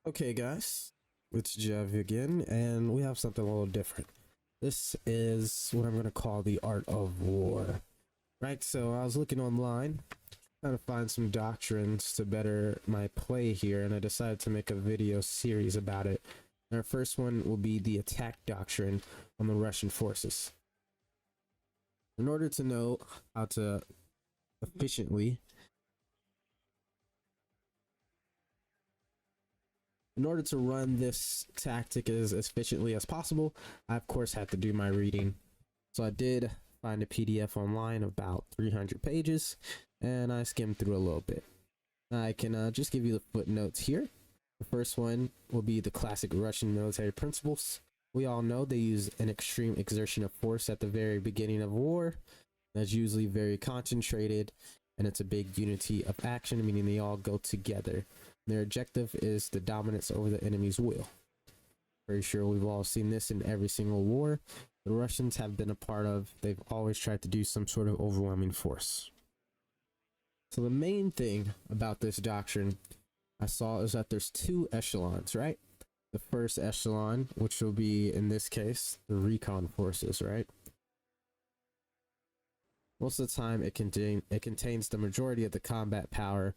Okay guys, it's Jeff again, and we have something a little different. This is what I'm going to call the art of war. Right, so I was looking online, trying to find some doctrines to better my play here, and I decided to make a video series about it. And our first one will be the attack doctrine on the Russian forces. In order to know how to efficiently In order to run this tactic as efficiently as possible, I of course had to do my reading. So I did find a PDF online of about 300 pages, and I skimmed through a little bit. I can just give you the footnotes here. The first one will be the classic Russian military principles. We all know they use an extreme exertion of force at the very beginning of war. That's usually very concentrated, and it's a big unity of action, meaning they all go together. Their objective is the dominance over the enemy's will. Pretty sure we've all seen this in every single war the Russians have been a part of. They've always tried to do some sort of overwhelming force. So the main thing about this doctrine I saw is that there's two echelons, right? The first echelon, which will be, in this case, the recon forces, right? Most of the time it contains the majority of the combat power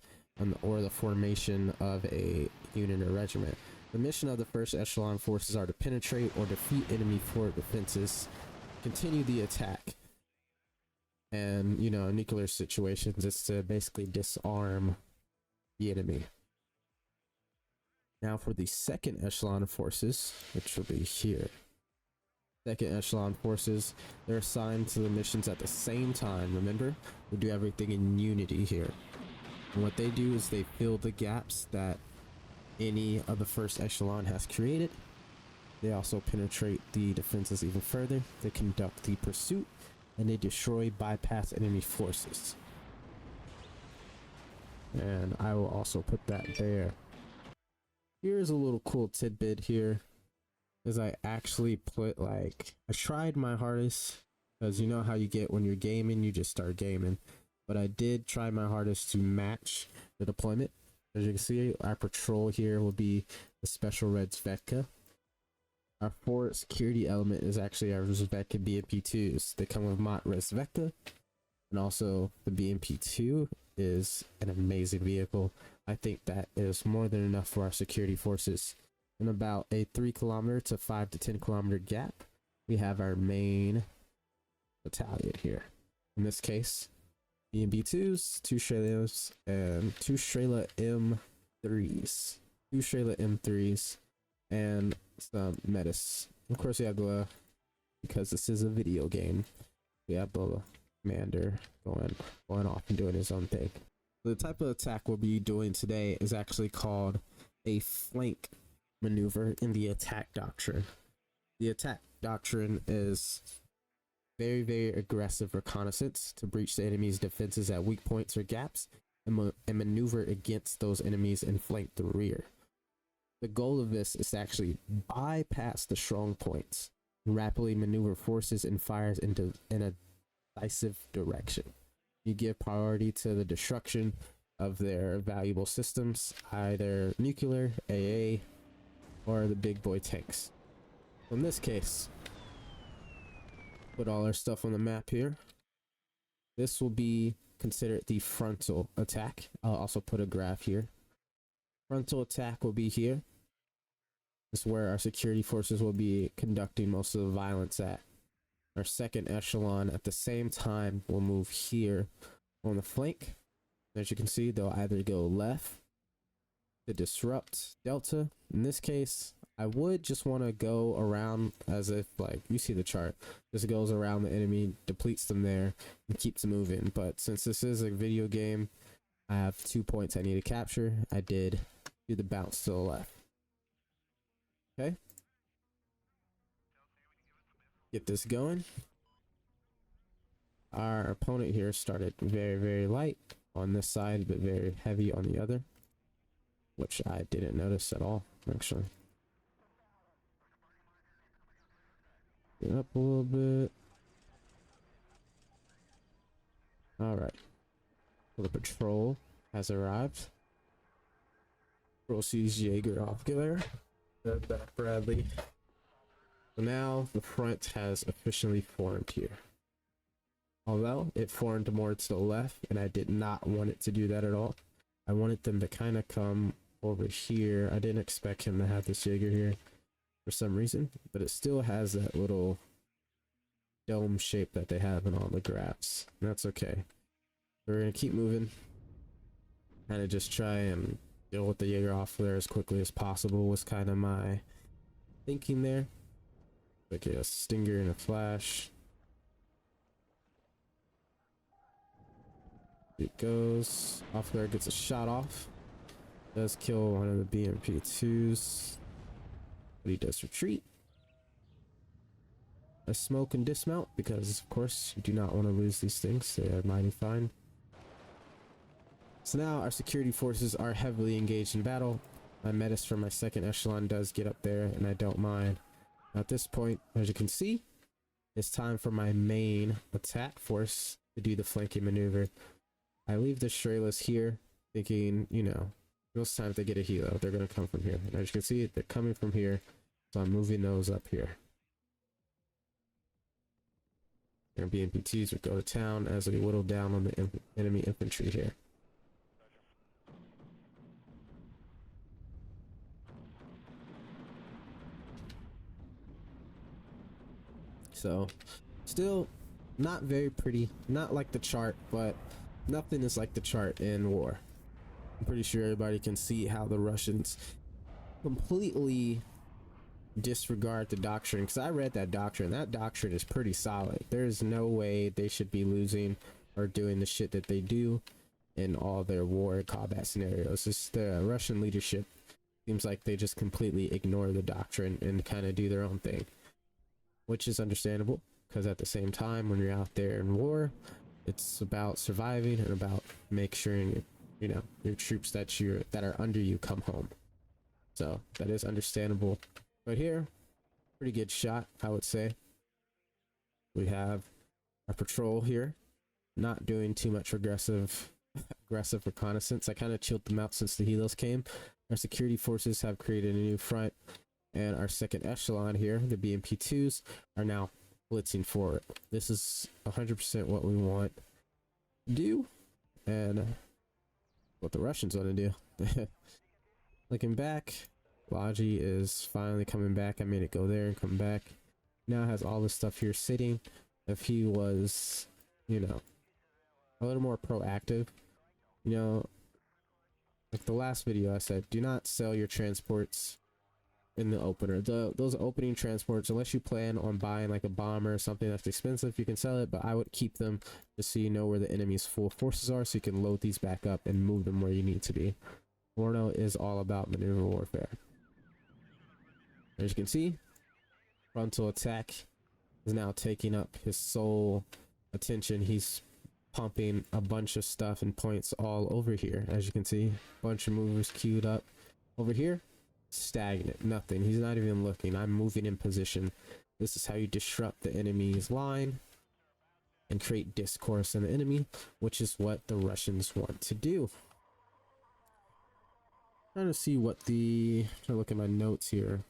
or the formation of a unit or regiment. The mission of the first echelon forces are to penetrate or defeat enemy forward defenses, continue the attack, and in nuclear situations it's to basically disarm the enemy. Now for the second echelon forces, which will be here. Second echelon forces, they're assigned to the missions at the same time. Remember, we do everything in unity here. And what they do is they fill the gaps that any of the first echelon has created. They also penetrate the defenses even further. They conduct the pursuit, and they destroy bypass enemy forces. And I will also put that there. Here's a little cool tidbit here, is I actually I tried my hardest, because you know how you get when you're gaming, you just start gaming. But I did try my hardest to match the deployment. As you can see, our patrol here will be the Special Red Zvezda. Our forward security element is actually our Zvezda BMP2s. They come with Mott Red Zvezda, and also the BMP2 is an amazing vehicle. I think that is more than enough for our security forces. In about a 3 kilometer to 5 to 10 kilometer gap, we have our main battalion here. In this case, BMP2s, 2 Strela and 2 Strela M3s. 2 Strela M3s and some Metis. Of course, we have the, because this is a video game, we have the commander going off and doing his own thing. The type of attack we'll be doing today is actually called a flank maneuver in the attack doctrine. The attack doctrine is very, very aggressive reconnaissance to breach the enemy's defenses at weak points or gaps and maneuver against those enemies and flank the rear. The goal of this is to actually bypass the strong points, rapidly maneuver forces and fires in a decisive direction. You give priority to the destruction of their valuable systems, either nuclear, AA, or the big boy tanks. In this case, put all our stuff on the map here. This will be considered the frontal attack. I'll also put a graph here. Frontal attack will be here. This is where our security forces will be conducting most of the violence at. Our second echelon at the same time will move here on the flank. As you can see, they'll either go left to disrupt Delta. In this case, I would just want to go around as if, like, you see the chart, just goes around the enemy, depletes them there, and keeps moving. But since this is a video game, I have 2 points I need to capture. I did do the bounce to the left. Okay. Get this going. Our opponent here started very, very light on this side, but very heavy on the other, which I didn't notice at all, actually. Get up a little bit. All right. So the patrol has arrived. sees Jaeger off there. That Bradley. So now the front has officially formed here. Although it formed more to the left, and I did not want it to do that at all. I wanted them to kind of come over here. I didn't expect him to have this Jaeger here for some reason, but it still has that little dome shape that they have in all the graphs. And that's okay. We're gonna keep moving. Kind of just try and deal with the Jaeger off there as quickly as possible was kind of my thinking there. Okay, a stinger and a flash. It goes. Off there gets a shot off. Does kill one of the BMP2s. But he does retreat. I smoke and dismount because, of course, you do not want to lose these things. They are mighty fine. So now our security forces are heavily engaged in battle. My metis from my second echelon does get up there, and I don't mind. At this point, as you can see, it's time for my main attack force to do the flanking maneuver. I leave the Shreyless here, thinking, you know, most times they get a helo, they're going to come from here. And as you can see, they're coming from here, so I'm moving those up here. Our BMP2s would go to town as we whittle down on the enemy infantry here. So, still not very pretty, not like the chart, but nothing is like the chart in war. I'm pretty sure everybody can see how the Russians completely disregard the doctrine, because I read that doctrine. That doctrine is pretty solid. There's no way they should be losing or doing the shit that they do in all their war and combat scenarios. It's the Russian leadership seems like they just completely ignore the doctrine and kind of do their own thing, which is understandable, because at the same time, when you're out there in war, it's about surviving and about make sure you know your troops that are under you come home. So that is understandable. But here, pretty good shot, I would say. We have our patrol here, not doing too much aggressive reconnaissance. I kind of chilled them out since the helos came. Our security forces have created a new front, and our second echelon here, the BMP2s, are now blitzing forward. This is 100% what we want to do, and what the Russians want to do. Looking back, Logi is finally coming back. I made it go there and come back. Now has all this stuff here sitting. If he was, you know, a little more proactive, you know, like the last video I said, do not sell your transports in the opener. Those opening transports, unless you plan on buying like a bomber or something that's expensive, you can sell it, but I would keep them just so you know where the enemy's full forces are, so you can load these back up and move them where you need to be. Warno is all about maneuver warfare. As you can see, frontal attack is now taking up his sole attention. He's pumping a bunch of stuff and points all over here. As you can see, bunch of movers queued up. Over here, stagnant, nothing. He's not even looking. I'm moving in position. This is how you disrupt the enemy's line and create discourse in the enemy, which is what the Russians want to do. Trying to see what trying to look at my notes here,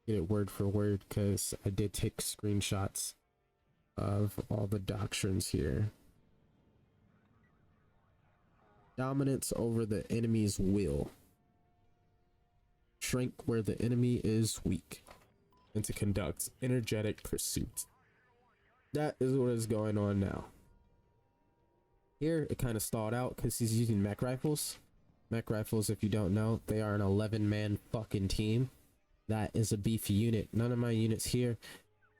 get it word for word, because I did take screenshots of all the doctrines here. Dominance over the enemy's will. Shrink where the enemy is weak. And to conduct energetic pursuit. That is what is going on now. Here, it kind of stalled out because he's using mech rifles. Mech rifles, if you don't know, they are an 11-man fucking team. That is a beefy unit. None of my units here,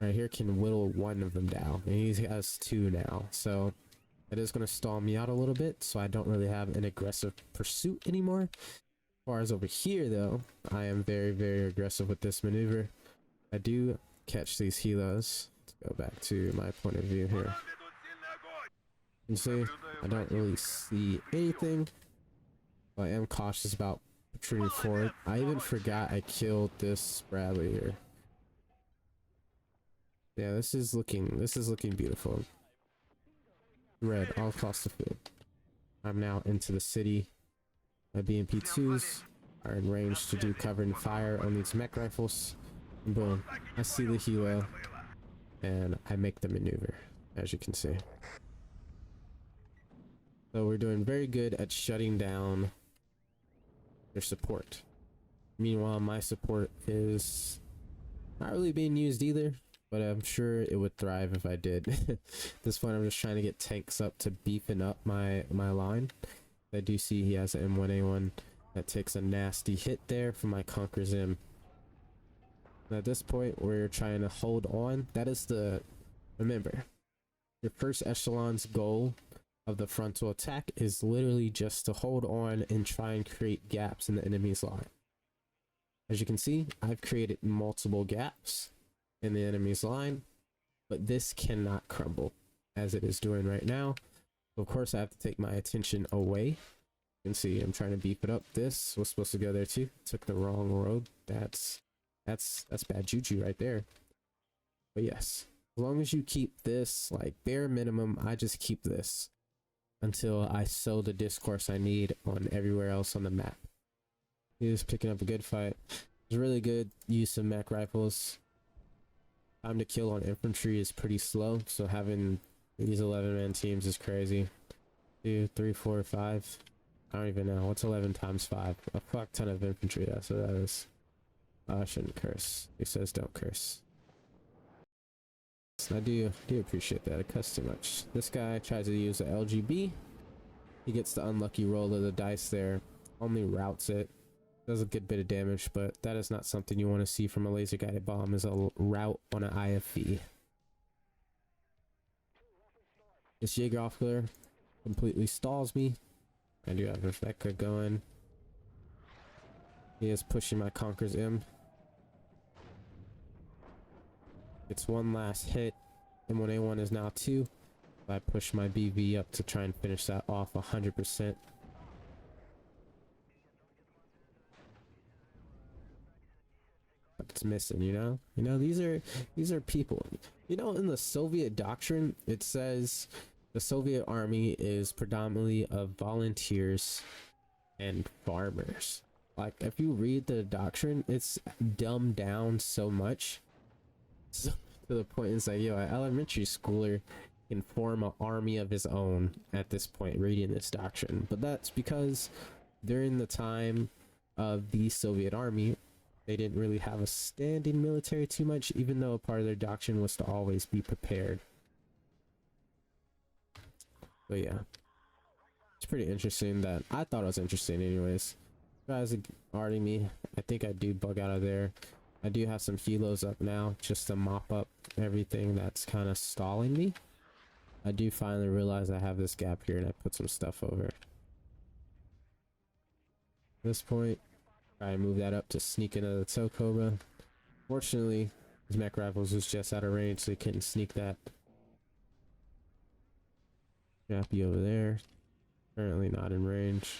right here, can whittle one of them down. And he has two now. So that is going to stall me out a little bit. So I don't really have an aggressive pursuit anymore. As far as over here, though, I am very, very aggressive with this maneuver. I do catch these helos. Let's go back to my point of view here. You see, I don't really see anything. But I am cautious about protruding forward. I even forgot I killed this Bradley here. Yeah, this is looking beautiful. Red all across the field. I'm now into the city. My BMP2s are in range to do cover and fire on these mech rifles. And boom, I see the helo and I make the maneuver, as you can see. So we're doing very good at shutting down their support. Meanwhile, my support is not really being used either, but I'm sure it would thrive if I did. At this point, I'm just trying to get tanks up to beefing up my line. I do see he has an M1A1 that takes a nasty hit there from my Conqueror's M. And at this point, we're trying to hold on. That is remember, your first echelon's goal of the frontal attack is literally just to hold on and try and create gaps in the enemy's line. As you can see, I've created multiple gaps in the enemy's line, but this cannot crumble as it is doing right now. So of course, I have to take my attention away. You can see I'm trying to beef it up. This was supposed to go there too. Took the wrong road. That's bad juju right there. But yes, as long as you keep this, like bare minimum, I just keep this until I sow the discourse I need on everywhere else on the map. He is picking up a good fight. It's really good use of mech rifles. Time to kill on infantry is pretty slow, so having these 11-man teams is crazy. 2, 3, 4, 5. I don't even know. What's 11 times 5? A fuck ton of infantry, that's what that is. I shouldn't curse. He says don't curse. I do appreciate that. It cuts too much. This guy tries to use the LGB. He gets the unlucky roll of the dice there. Only routes it. Does a good bit of damage, but that is not something you want to see from a laser guided bomb, is a route on an IFV. This Jägerofficer completely stalls me. I do have Rebecca going. He is pushing my Conqueror's M. It's one last hit. M1A1 is now 2. I push my BV up to try and finish that off 100%. It's missing, you know, these are people. You know, in the Soviet doctrine, it says the Soviet army is predominantly of volunteers and farmers. Like, if you read the doctrine, it's dumbed down so much, so, to the point it's like, yo, an elementary schooler can form an army of his own at this point reading this doctrine. But that's because during the time of the Soviet army, they didn't really have a standing military too much, even though a part of their doctrine was to always be prepared. But yeah, it's pretty interesting. That I thought it was interesting anyways. Guys are guarding me. I think I do bug out of there. I do have some helos up now just to mop up everything that's kind of stalling me. I do finally realize I have this gap here, and I put some stuff over. At this point, try and move that up to sneak into the tow cobra. Fortunately, his mech rifles was just out of range, so he couldn't sneak that. Jappy over there. Currently not in range.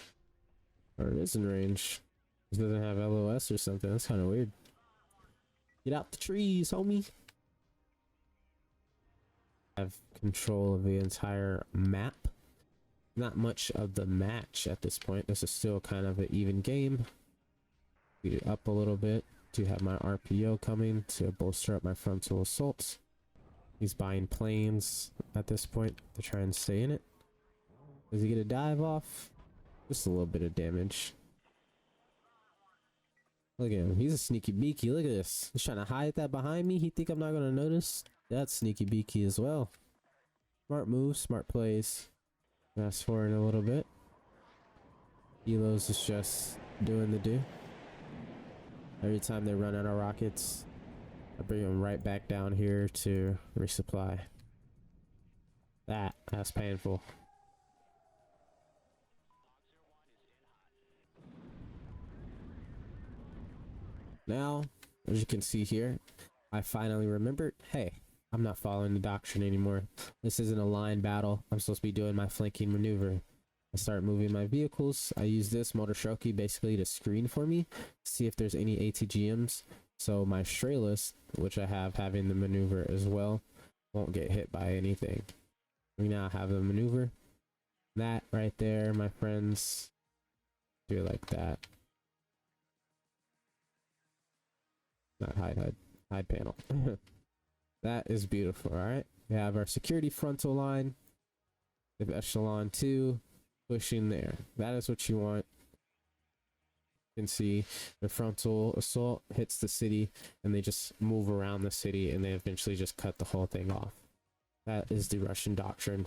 Or it is in range. He doesn't have LOS or something. That's kind of weird. Get out the trees, homie. Have control of the entire map. Not much of the match at this point. This is still kind of an even game. Beat it up a little bit to have my RPO coming to bolster up my frontal assaults. He's buying planes at this point to try and stay in it. Does he get a dive off? Just a little bit of damage. Look at him. He's a sneaky beaky. Look at this. He's trying to hide that behind me. He think I'm not going to notice? That's sneaky beaky as well. Smart moves, smart plays. Fast forward a little bit. Elos is just doing the do. Every time they run out of rockets, I bring them right back down here to resupply. That's painful. Now, as you can see here, I finally remembered, hey, I'm not following the doctrine anymore. This isn't a line battle. I'm supposed to be doing my flanking maneuver. I start moving my vehicles. I use this motor Shoki basically to screen for me, see if there's any ATGMs. So my Strayless, which I have having the maneuver as well, won't get hit by anything. We now have the maneuver. That right there, my friends, do it like that. not hide panel. That is beautiful. All right, we have our security frontal line. We have echelon 2 pushing there. That is what you want. You can see the frontal assault hits the city, and they just move around the city, and they eventually just cut the whole thing off. That is the Russian doctrine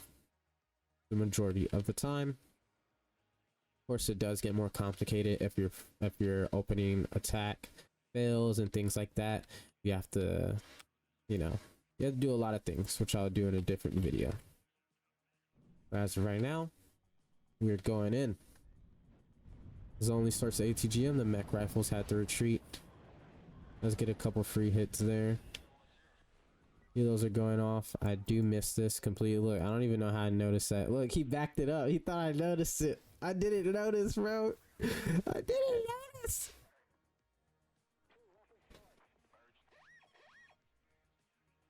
the majority of the time. Of course, it does get more complicated if your opening attack fails and things like that. You have to, you have to do a lot of things, which I'll do in a different video. As of right now, we're going in. This only starts the ATGM. The mech rifles had to retreat. Let's get a couple free hits there. Those are going off. I do miss this completely. Look, I don't even know how I noticed that. Look, he backed it up. He thought I noticed it. I didn't notice, bro. I didn't notice.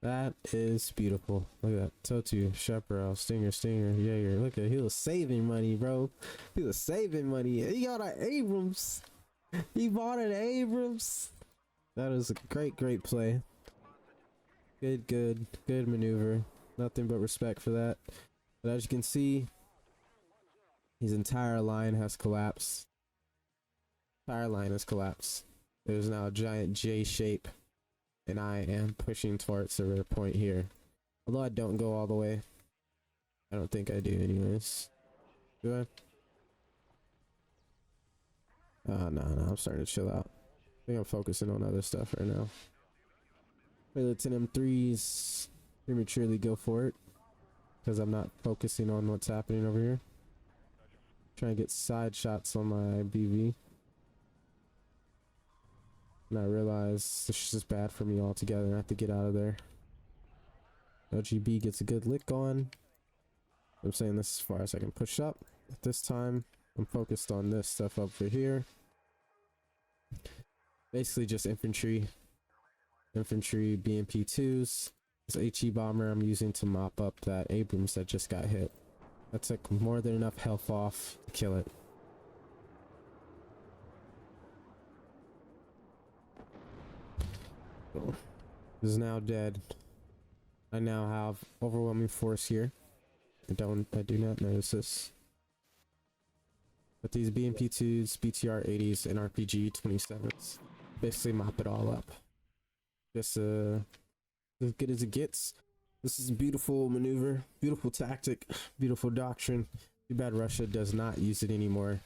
That is beautiful. Look at that. Totu, Chaparral, Stinger, Jaeger. Look at, he was saving money, bro. He was saving money. He got an Abrams. He bought an Abrams. That is a great play. Good maneuver. Nothing but respect for that. But as you can see, his entire line has collapsed. Entire line has collapsed. There's now a giant J shape, and I am pushing towards the rear point here. Although I don't go all the way. I don't think I do anyways. Do I? No, I'm starting to chill out. I think I'm focusing on other stuff right now. Let's M3s prematurely go for it because I'm not focusing on what's happening over here. Trying to get side shots on my BV. And I realize this is just bad for me altogether. I have to get out of there. LGB gets a good lick on. I'm saying this as far as I can push up. At this time, I'm focused on this stuff over here. Basically just infantry BMP2s. This HE bomber I'm using to mop up that Abrams that just got hit. That took more than enough health off to kill it. So, this is now dead. I now have overwhelming force here. I do not notice this. But these BMP2s, BTR 80s, and RPG 27s basically mop it all up. Just as good as it gets. This is a beautiful maneuver, beautiful tactic, beautiful doctrine. Too bad Russia does not use it anymore.